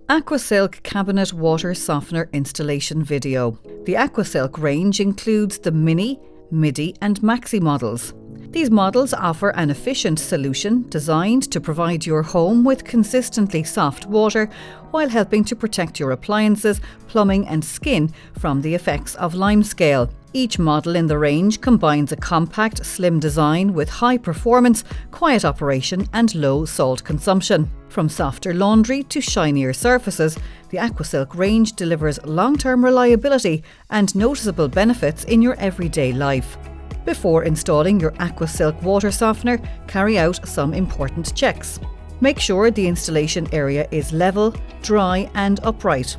AquaSilk Cabinet Water Softener Installation Video. The AquaSilk range includes the Mini, Midi and Maxi models. These models offer an efficient solution designed to provide your home with consistently soft water while helping to protect your appliances, plumbing and skin from the effects of limescale. Each model in the range combines a compact, slim design with high performance, quiet operation and low salt consumption. From softer laundry to shinier surfaces, the AquaSilk range delivers long-term reliability and noticeable benefits in your everyday life. Before installing your AquaSilk water softener, carry out some important checks. Make sure the installation area is level, dry and upright.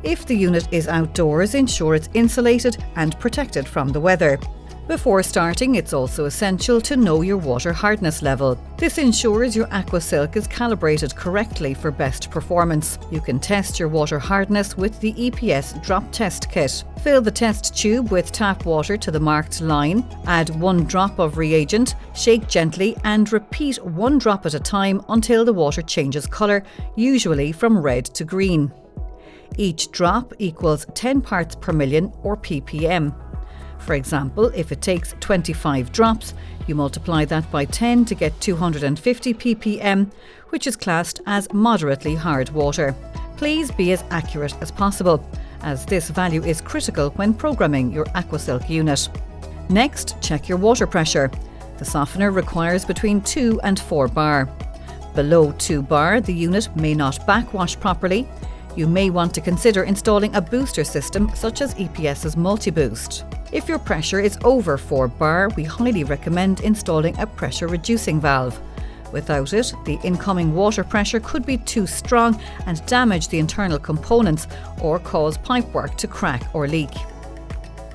If the unit is outdoors, ensure it's insulated and protected from the weather. Before starting, it's also essential to know your water hardness level. This ensures your AquaSilk is calibrated correctly for best performance. You can test your water hardness with the EPS Drop Test Kit. Fill the test tube with tap water to the marked line, add 1 drop of reagent, shake gently and repeat 1 drop at a time until the water changes colour, usually from red to green. Each drop equals 10 parts per million or ppm. For example, if it takes 25 drops, you multiply that by 10 to get 250 ppm, which is classed as moderately hard water. Please be as accurate as possible, as this value is critical when programming your AquaSilk unit. Next, check your water pressure. The softener requires between 2 and 4 bar. Below 2 bar, the unit may not backwash properly. You may want to consider installing a booster system such as EPS's Multi-Boost. If your pressure is over 4 bar, we highly recommend installing a pressure reducing valve. Without it, the incoming water pressure could be too strong and damage the internal components or cause pipework to crack or leak.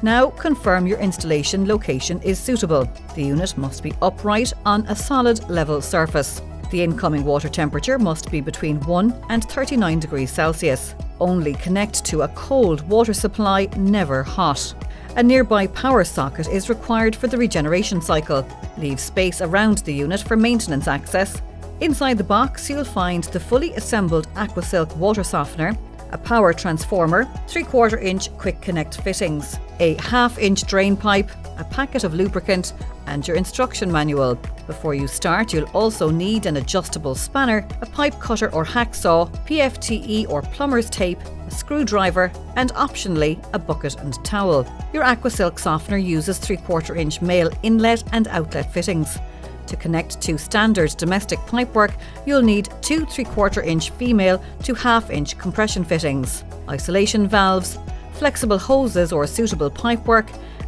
Now, confirm your installation location is suitable. The unit must be upright on a solid level surface. The incoming water temperature must be between 1 and 39 degrees Celsius. Only connect to a cold water supply, never hot. A nearby power socket is required for the regeneration cycle. Leave space around the unit for maintenance access. Inside the box, you'll find the fully assembled AquaSilk water softener, a power transformer, 3/4 inch quick connect fittings, a 1/2 inch drain pipe, a packet of lubricant, and your instruction manual. Before you start, you'll also need an adjustable spanner, a pipe cutter or hacksaw, PFTE or plumber's tape, a screwdriver, and optionally, a bucket and towel. Your AquaSilk softener uses 3/4 inch male inlet and outlet fittings. To connect to standard domestic pipework, you'll need 2 3/4 inch female to 1/2 inch compression fittings, isolation valves, flexible hoses or suitable pipework,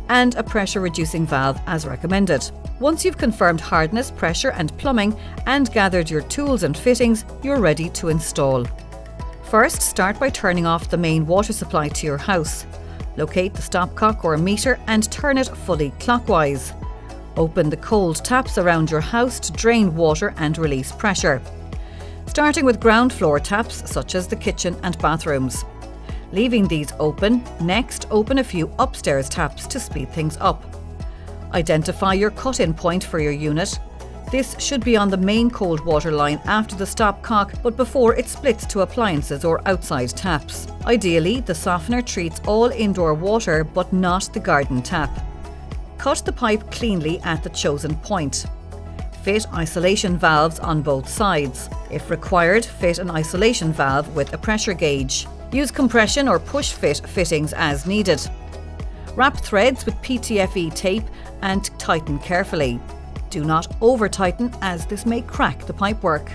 and a pressure reducing valve as recommended. Once you've confirmed hardness, pressure and plumbing and gathered your tools and fittings, you're ready to install. First, start by turning off the main water supply to your house. Locate the stopcock or meter and turn it fully clockwise. Open the cold taps around your house to drain water and release pressure. Starting with ground floor taps such as the kitchen and bathrooms. Leaving these open, next open a few upstairs taps to speed things up. Identify your cut-in point for your unit. This should be on the main cold water line after the stopcock, but before it splits to appliances or outside taps. Ideally, the softener treats all indoor water but not the garden tap. Cut the pipe cleanly at the chosen point. Fit isolation valves on both sides. If required, fit an isolation valve with a pressure gauge. Use compression or push fit fittings as needed. Wrap threads with PTFE tape and tighten carefully. Do not over-tighten as this may crack the pipework.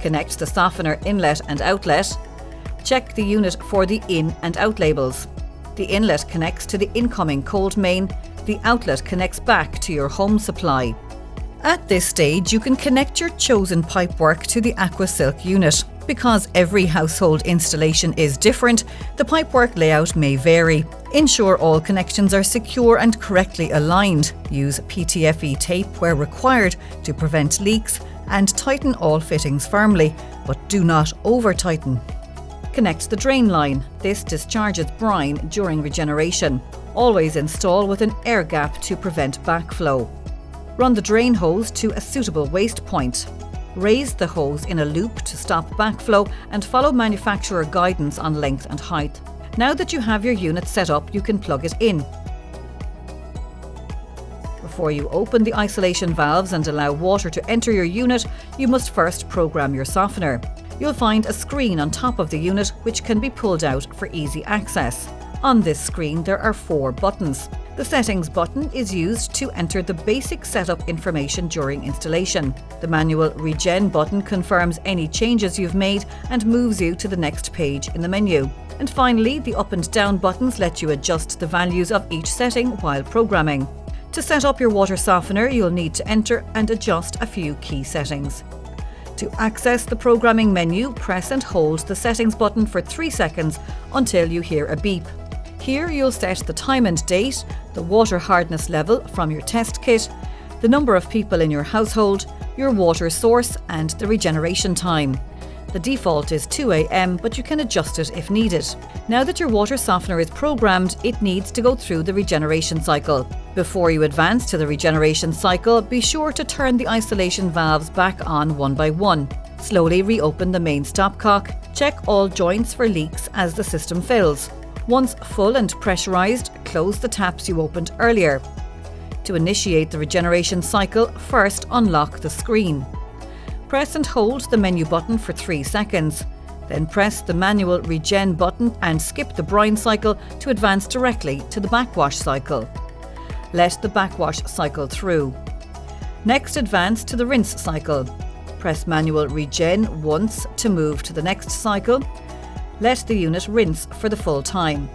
Connect the softener inlet and outlet. Check the unit for the in and out labels. The inlet connects to the incoming cold main. The outlet connects back to your home supply. At this stage, you can connect your chosen pipework to the AquaSilk unit. Because every household installation is different, the pipework layout may vary. Ensure all connections are secure and correctly aligned. Use PTFE tape where required to prevent leaks and tighten all fittings firmly, but do not over-tighten. Connect the drain line. This discharges brine during regeneration. Always install with an air gap to prevent backflow. Run the drain hose to a suitable waste point. Raise the hose in a loop to stop backflow and follow manufacturer guidance on length and height. Now that you have your unit set up, you can plug it in. Before you open the isolation valves and allow water to enter your unit, you must first program your softener. You'll find a screen on top of the unit which can be pulled out for easy access. On this screen there are 4 buttons. The settings button is used to enter the basic setup information during installation. The manual Regen button confirms any changes you've made and moves you to the next page in the menu. And finally, the up and down buttons let you adjust the values of each setting while programming. To set up your water softener, you'll need to enter and adjust a few key settings. To access the programming menu, press and hold the settings button for 3 seconds until you hear a beep. Here you'll set the time and date, the water hardness level from your test kit, the number of people in your household, your water source and the regeneration time. The default is 2 AM, but you can adjust it if needed. Now that your water softener is programmed, it needs to go through the regeneration cycle. Before you advance to the regeneration cycle, be sure to turn the isolation valves back on one by one. Slowly reopen the main stopcock. Check all joints for leaks as the system fills. Once full and pressurised, close the taps you opened earlier. To initiate the regeneration cycle, first unlock the screen. Press and hold the menu button for 3 seconds. Then press the manual Regen button and skip the brine cycle to advance directly to the backwash cycle. Let the backwash cycle through. Next, advance to the rinse cycle. Press manual Regen once to move to the next cycle. Let the unit rinse for the full time.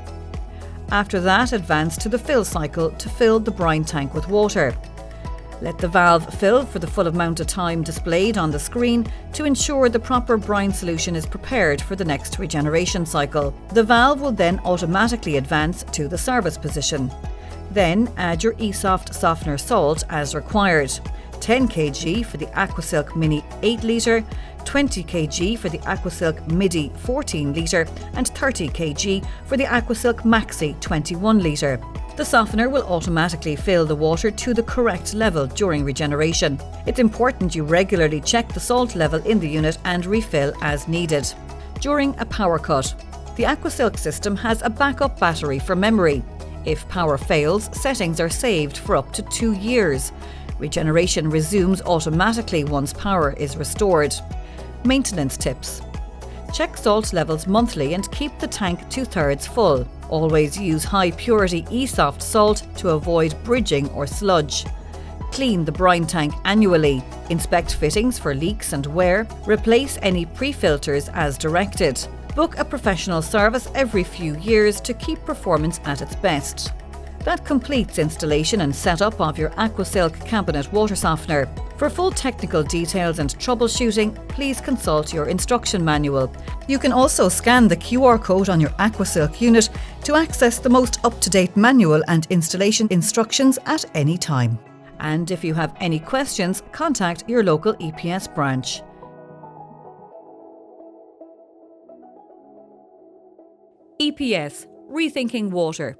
After that, advance to the fill cycle to fill the brine tank with water. Let the valve fill for the full amount of time displayed on the screen to ensure the proper brine solution is prepared for the next regeneration cycle. The valve will then automatically advance to the service position. Then add your eSoft softener salt as required. 10 kg for the AquaSilk Mini 8 litre, 20 kg for the AquaSilk Midi 14 litre and 30 kg for the AquaSilk Maxi 21 litre. The softener will automatically fill the water to the correct level during regeneration. It's important you regularly check the salt level in the unit and refill as needed. During a power cut, the AquaSilk system has a backup battery for memory. If power fails, settings are saved for up to 2 years. Regeneration resumes automatically once power is restored. Maintenance tips. Check salt levels monthly and keep the tank 2/3 full. Always use high purity eSoft salt to avoid bridging or sludge. Clean the brine tank annually. Inspect fittings for leaks and wear. Replace any pre-filters as directed. Book a professional service every few years to keep performance at its best. That completes installation and setup of your AquaSilk cabinet water softener. For full technical details and troubleshooting, please consult your instruction manual. You can also scan the QR code on your AquaSilk unit to access the most up-to-date manual and installation instructions at any time. And if you have any questions, contact your local EPS branch. EPS, Rethinking Water.